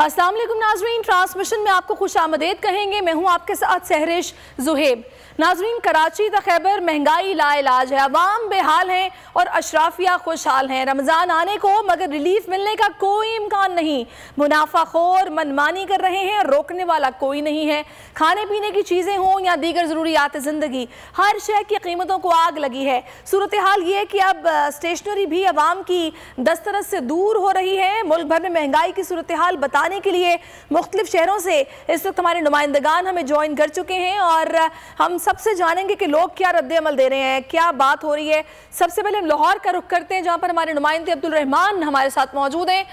अस्सलाम वालेकुम नाज़रीन, ट्रांसमिशन में आपको खुश आमदेद कहेंगे। मैं हूं आपके साथ सहरिश जुहेब। नाज़रीन, कराची द खैबर महंगाई लाइलाज है, अवाम बेहाल हैं और अशराफिया खुशहाल हैं। रमज़ान आने को मगर रिलीफ मिलने का कोई इम्कान नहीं। मुनाफाखोर मनमानी कर रहे हैं, रोकने वाला कोई नहीं है। खाने पीने की चीज़ें हों या दीगर ज़रूरियात ज़िंदगी, हर शय की कीमतों को आग लगी है। सूरत हाल ये कि अब स्टेशनरी भी अवाम की दस्तरस से दूर हो रही है। मुल्क भर में महंगाई की सूरत हाल बताने के लिए मुख्तलिफ शहरों से इस वक्त हमारे नुमाइंदगान हमें ज्वाइन कर चुके हैं और हम सबसे जानेंगे कि लोग क्या रद्द अमल दे रहे हैं, क्या बात हो रही है। सबसे पहले हम लाहौर का रुख करते हैं, जहां पर हमारे नुमाइंदे अब्दुल रहमान हमारे साथ मौजूद हैं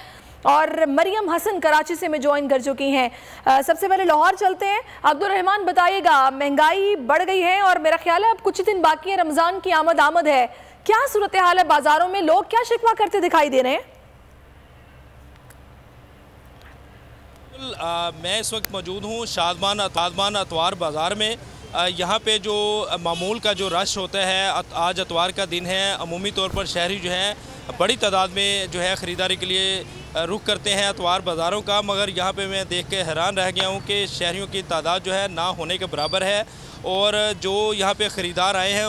और मरियम हसन कराची से में ज्वाइन कर चुकी हैं। सबसे पहले लाहौर चलते हैं। अब्दुल रहमान, बताइएगा, महंगाई बढ़ गई है और मेरा ख्याल है अब कुछ दिन बाकी है, रमज़ान की आमद है। क्या सूरत हाल है बाजारों में, लोग क्या शिकवा करते दिखाई दे रहे हैं? मैं इस वक्त मौजूद हूँ शादमान अतवार बाज़ार में। यहाँ पे जो मामूल का जो रश होता है, आज अतवार का दिन है, अमूमी तौर पर शहरी जो है बड़ी तादाद में जो है ख़रीदारी के लिए रुख करते हैं अतवार बाज़ारों का। मगर यहाँ पे मैं देख के हैरान रह गया हूँ कि शहरियों की तादाद जो है ना होने के बराबर है और जो यहाँ पे ख़रीदार आए हैं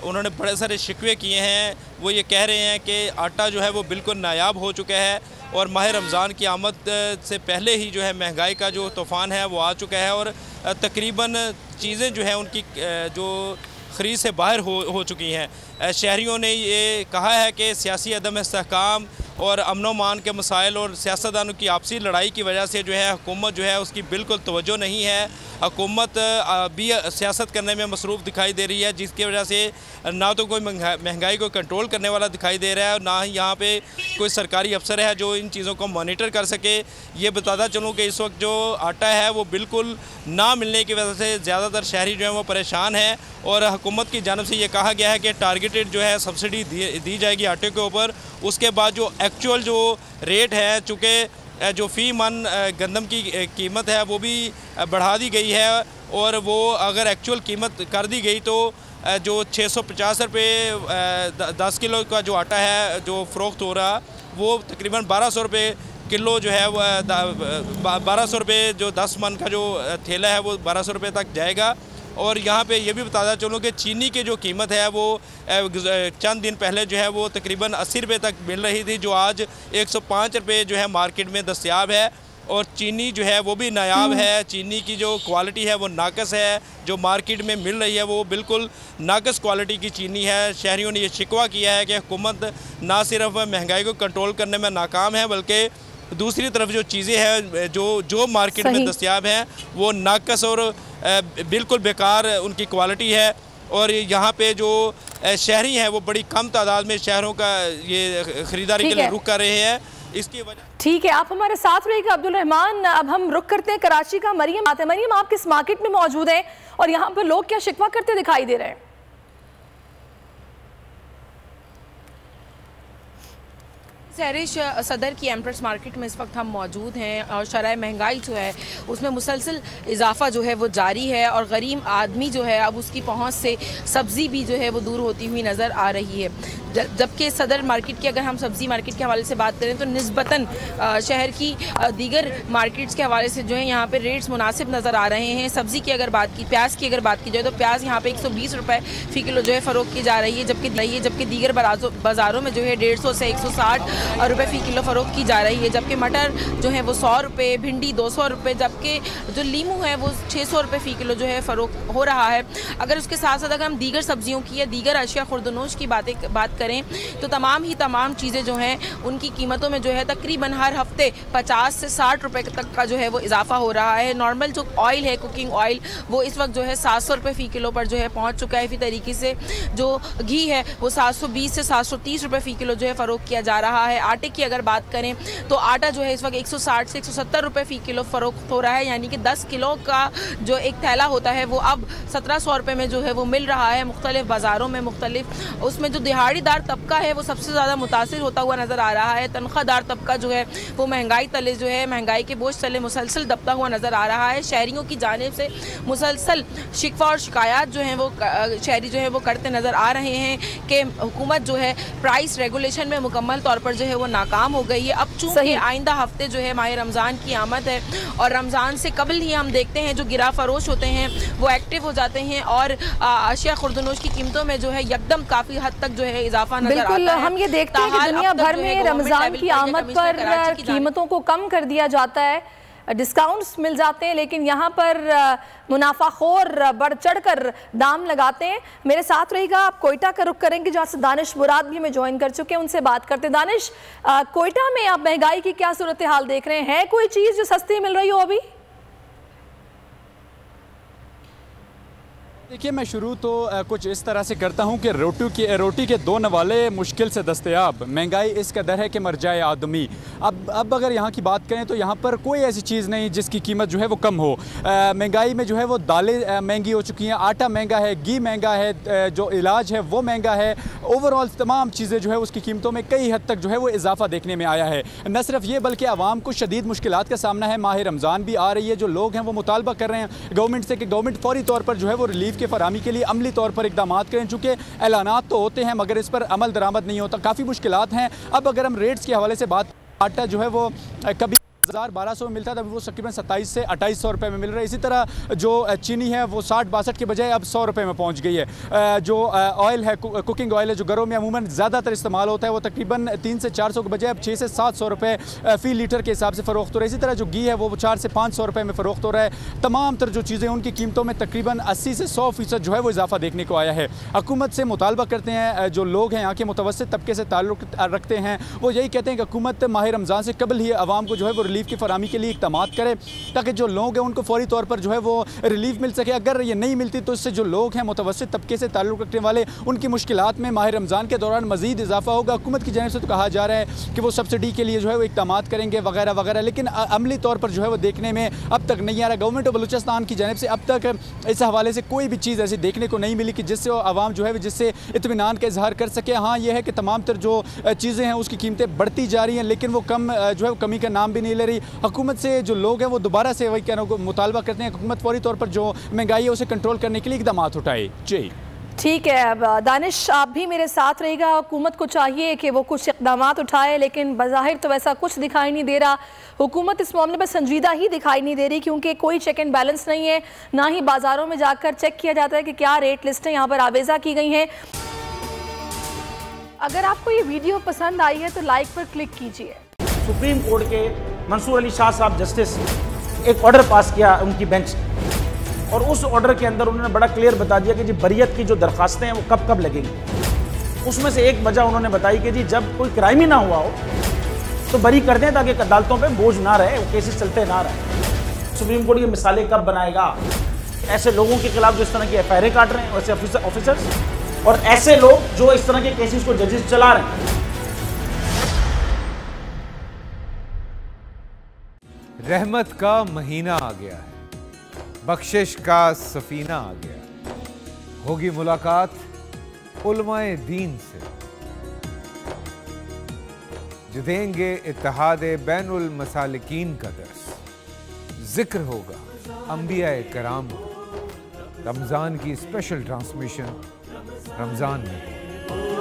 उन्होंने बड़े सारे शिकवे किए हैं। वो ये कह रहे हैं कि आटा जो है वो बिल्कुल नायाब हो चुका है और माह रमज़ान की आमद से पहले ही जो है महंगाई का जो तूफ़ान है वो आ चुका है और तकरीबन चीज़ें जो है उनकी जो ख़रीद से बाहर हो चुकी हैं। शहरियों ने ये कहा है कि सियासी अदम इस्तेहकाम और अमन मान के मसाइल और सियासतदानों की आपसी लड़ाई की वजह से जो है हुकूमत जो है उसकी बिल्कुल तवज्जो नहीं है। हुकूमत भी सियासत करने में मसरूफ़ दिखाई दे रही है, जिसकी वजह से ना तो कोई महंगाई को कंट्रोल करने वाला दिखाई दे रहा है और ना ही यहाँ पे कोई सरकारी अफसर है जो इन चीज़ों को मॉनिटर कर सके। ये बताता चलूँ कि इस वक्त जो आटा है वो बिल्कुल ना मिलने की वजह से ज़्यादातर शहरी जो है वो परेशान है और हुकूमत की जानिब से ये कहा गया है कि टारगेटेड जो है सब्सिडी दी जाएगी आटे के ऊपर। उसके बाद जो एक्चुअल जो रेट है, चूँकि जो फ़ी मन गंदम की कीमत है वो भी बढ़ा दी गई है और वो अगर एक्चुअल कीमत कर दी गई तो जो 650 रुपये 10 किलो का जो आटा है जो फ़रोख्त हो रहा वो तकरीबन 1200 रुपये किलो जो है वो 1200 रुपये जो 10 मन का जो थैला है वो 1200 रुपये तक जाएगा। और यहाँ पे ये भी बताता चलूँ कि चीनी की जो कीमत है वो चंद दिन पहले जो है वो तकरीबन 80 रुपये तक मिल रही थी, जो आज 105 रुपये जो है मार्केट में दस्तयाब है और चीनी जो है वो भी नायाब है। चीनी की जो क्वालिटी है वो नाकस है, जो मार्केट में मिल रही है वो बिल्कुल नाकस क्वालिटी की चीनी है। शहरियों ने ये शिकवा किया है कि हुकूमत ना सिर्फ महंगाई को कंट्रोल करने में नाकाम है बल्कि दूसरी तरफ जो चीज़ें हैं जो मार्केट में दस्तयाब हैं वो नाकस और बिल्कुल बेकार उनकी क्वालिटी है। और यहाँ पे जो शहरी हैं वो बड़ी कम तादाद में शहरों का ये ख़रीदारी के लिए रुख कर रहे हैं। इसकी वजह ठीक है, आप हमारे साथ रहिएगा अब्दुल रहमान। अब हम रुख करते हैं कराची का। मरियम आते हैं। मरियम, आप किस मार्केट में मौजूद हैं और यहाँ पर लोग क्या शिकवा करते दिखाई दे रहे हैं? सहरिश सदर की एम्प्रेस मार्केट में इस वक्त हम मौजूद हैं और शरह महंगाई जो है उसमें मुसलसल इजाफा जो है वो जारी है और गरीब आदमी जो है अब उसकी पहुंच से सब्ज़ी भी जो है वो दूर होती हुई नज़र आ रही है। जबकि सदर मार्केट की अगर हम सब्ज़ी मार्केट के हवाले से बात करें तो निस्बतन शहर की दीगर मार्केट्स के हवाले से जो है यहाँ पे रेट्स मुनासिब नज़र आ रहे हैं। सब्ज़ी की अगर बात की, प्याज की अगर बात की जाए तो प्याज यहाँ पे 120 रुपये फ़ी किलो जो है फ़रोख्त की जा रही है, जबकि दीगर बाज़ारों में जो है 150 से 160 रुपये फ़ी किलो फ़रोख्त की जा रही है। जबकि मटर जो है वो 100 रुपये, भिंडी 200 रुपये, जबकि जो लीमू है वो 600 रुपये फ़ी किलो जो है फ़रोख्त हो रहा है। अगर उसके साथ साथ अगर हम दीगर सब्जियों की या दीगर अशिया खुर्दनोश की बात करें तो तमाम चीज़ें जो हैं उनकी कीमतों में जो है तकरीबन हर हफ्ते 50 से 60 रुपये तक का जो है वो इजाफा हो रहा है। नॉर्मल जो ऑयल है, कुकिंग ऑयल, वो इस वक्त जो है 700 रुपये फ़ी किलो पर जो है पहुँच चुका है। इसी तरीके से जो घी है वो 720 से 730 रुपये फ़ी किलो जो है फ़रोख्त किया जा रहा है। आटे की अगर बात करें तो आटा जो है इस वक्त 160 से 170 रुपये फ़ी किलो फ़रोख्त हो रहा है, यानी कि 10 किलो का जो एक थैला होता है वो अब 1700 रुपये में जो है वो मिल रहा है मुख्तलिफ बाज़ारों में। उसमें जो दिहाड़ीदार तनख्वाहदार तबका है वो सबसे ज़्यादा मुतासिर होता हुआ नज़र आ रहा है। तनख्वाहदार तबका जो है वो महंगाई तले जो है, महंगाई के बोझ तले मुसलसल दबता हुआ नज़र आ रहा है। शहरियों की जानिब से मुसलसल शिकवा और शिकायत जो हैं वो शहरी जो है वो करते नज़र आ रहे हैं कि हुकूमत जो है प्राइस रेगुलेशन में मुकम्मल तौर पर जो है वो नाकाम हो गई है। अब चूँकि आइंदा हफ्ते जो है माह रमज़ान की आमद है और रमज़ान से कबल ही हम देखते हैं जो गिरा फरोश होते हैं वो एक्टिव हो जाते हैं और अशिया खुर्दनोश की कीमतों में जो है यकदम काफ़ी हद तक जो है इजाफा नजर आता है। हम ये देखते हैं कि दुनिया भर में रमज़ान की आमद पर कीमतों को कम कर दिया जाता है, डिस्काउंट्स मिल जाते हैं, लेकिन यहाँ पर मुनाफाखोर बढ़ चढ़ कर दाम लगाते हैं। मेरे साथ रहेगा, आप कोयटा का रुख करेंगे जहाँ से दानिश मुराद भी हमें ज्वाइन कर चुके हैं, उनसे बात करते हैं। दानिश, कोयटा में आप महंगाई की क्या सूरत हाल देख रहे हैं? है कोई चीज़ जो सस्ती मिल रही हो अभी? देखिए, मैं शुरू तो कुछ इस तरह से करता हूं कि रोटी के दो नवाले मुश्किल से दस्तयाब। महंगाई इस कदर है कि मर जाए आदमी। अब अगर यहाँ की बात करें तो यहाँ पर कोई ऐसी चीज़ नहीं जिसकी कीमत जो है वो कम हो। महंगाई में जो है वो दालें महंगी हो चुकी हैं, आटा महंगा है, घी महंगा है, जो इलाज है वो महंगा है। ओवरऑल तमाम चीज़ें जो है उसकी कीमतों में कई हद तक जो है वो इजाफा देखने में आया है। न सिर्फ ये बल्कि आवाम को शदीद मुश्किलात का सामना है। माह रमज़ान भी आ रही है, जो लोग हैं वो मुतालबा कर रहे हैं गवर्नमेंट से कि गवर्नमेंट फौरी तौर पर जो है वो रिलीफ के फराहमी के लिए अमली तौर पर इकदाम करें। चूँकि ऐलानात तो होते हैं मगर इस पर अमल दरामद नहीं होता, काफ़ी मुश्किलात हैं। अब अगर हम रेट्स के हवाले से बात, आटा जो है वो कभी 1200 में मिलता था, वो तकरीबन 2700 से 2800 रुपये में मिल रहा है। इसी तरह जो चीनी है वो 60-62 के बजाय अब 100 रुपये में पहुंच गई है। जो ऑयल है, कुकिंग ऑयल है, जो घरों में अमूमन ज़्यादातर इस्तेमाल होता है, वो तकरीबन 300 से 400 के बजाय अब 600 से 700 रुपये फ़ी लीटर के हिसाब से फ़रोख्त हो रहा है। इसी तरह जो घी है वो 400 से 500 रुपये में फ़रोख्त हो रहा है। तमाम तर जो चीज़ें उनकी कीमतों में तकरीबन 80 से 100% जो है वो इजाफा देखने को आया है। हुकूमत से मुतालबा करते हैं, जो लोग हैं यहाँ के मुतवस्सित तबके से ताल्लुक़ रखते हैं, वो यही कहते हैं कि हुकूमत माह रमज़ान से कबल ही आवाम को जो है वो रिलीफ की फराहमी के लिए इक़दामात करे ताकि जो लोग हैं उनको फौरी तौर पर जो है वो रिलीफ मिल सके। अगर ये नहीं मिलती तो इससे जो लोग हैं मुतवस्सित तबके से ताल्लुक़ रखने वाले, उनकी मुश्किलात में माह रमज़ान के दौरान मज़ीद इजाफा होगा। हुकूमत की जानिब से तो कहा जा रहा है कि वो सब्सिडी के लिए जो है वो इक़दामात करेंगे वगैरह वगैरह, लेकिन अमली तौर पर जो है वो देखने में अब तक नहीं आ रहा। गवर्नमेंट ऑफ बलूचिस्तान की जानिब से अब तक इस हवाले से कोई भी चीज़ ऐसी देखने को नहीं मिली कि जिससे आवाम जो है जिससे इत्मीनान का इजहार कर सके। हाँ, ये है कि तमाम तर जो चीज़ें हैं उसकी कीमतें बढ़ती जा रही हैं, लेकिन वो कम जो है वो कमी का नाम भी नहीं ले रही। हुकूमत से जो लोग हैं वो दोबारा से वही कहने को मुतालबा करते हैं हुकूमत फौरी तौर पर जो महंगाई है उसे कंट्रोल करने के लिए इक़दाम उठाए। जी ठीक है, अब दानिश आप भी मेरे साथ रहेगा। हुकूमत को चाहिए कि वो कुछ इक़दाम उठाए, लेकिन बज़ाहिर तो वैसा कुछ दिखाई नहीं दे रहा। हुकूमत इस मामले पर संजीदा ही दिखाई नहीं दे रही, क्योंकि कोई चेक एंड बैलेंस नहीं है, ना ही बाज़ारों में जाकर चेक किया जाता है कि क्या रेट लिस्टें यहाँ पर आवेज़ा की गई हैं। अगर आपको ये वीडियो पसंद आई है तो लाइक पर क्लिक कीजिए। सुप्रीम कोर्ट के मंसूर अली शाह साहब जस्टिस एक ऑर्डर पास किया उनकी बेंच, और उस ऑर्डर के अंदर उन्होंने बड़ा क्लियर बता दिया कि जी बरियत की जो दरखास्तें हैं वो कब कब लगेंगी। उसमें से एक वजह उन्होंने बताई कि जी जब कोई क्राइम ही ना हुआ हो तो बरी कर दें ताकि अदालतों पे बोझ ना रहे, वो केसेस चलते ना रहे। सुप्रीम कोर्ट ये मिसालें कब बनाएगा? ऐसे लोगों के खिलाफ जो इस तरह की FIR काट रहे हैं, वैसे ऑफिसर्स, और ऐसे लोग जो इस तरह के केसेस को जजेस चला रहे हैं। रहमत का महीना आ गया है, बख्शिश का सफीना आ गया, होगी मुलाकात उलमाए दीन से, जो देंगे इत्तेहादे बैनुल मसालिकीन का दर्स, जिक्र होगा अंबियाए कराम का। रमज़ान की स्पेशल ट्रांसमिशन रमज़ान में।